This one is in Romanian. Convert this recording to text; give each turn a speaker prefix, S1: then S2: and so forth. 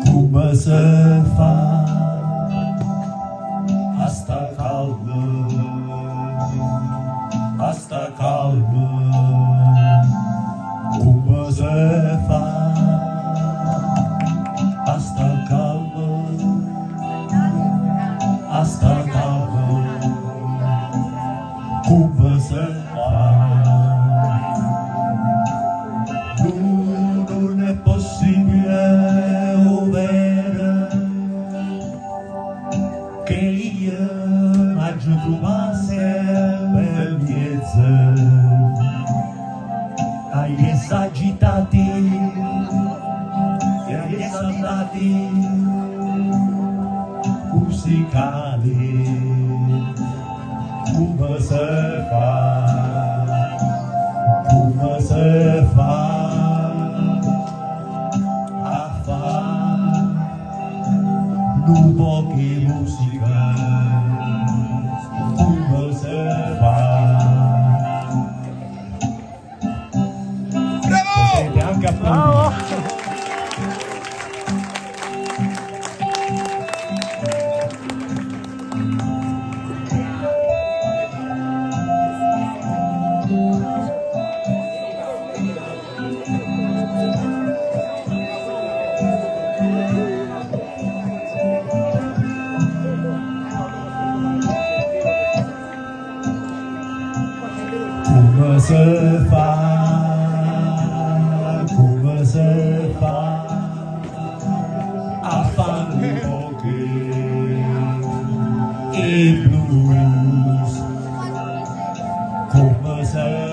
S1: cum să fac asta calmă, asta calmă, cum să fac asta calmă, asta calmă, cum să fac. Non è possibile, ovvero che io mangio trovasse per miezza ai esagitati e agli esaldati musicali, come se fa, come se fa a fare un po' di musica, come se fa. Potete anche applaudire. Come se fa a fare poche e blues, come se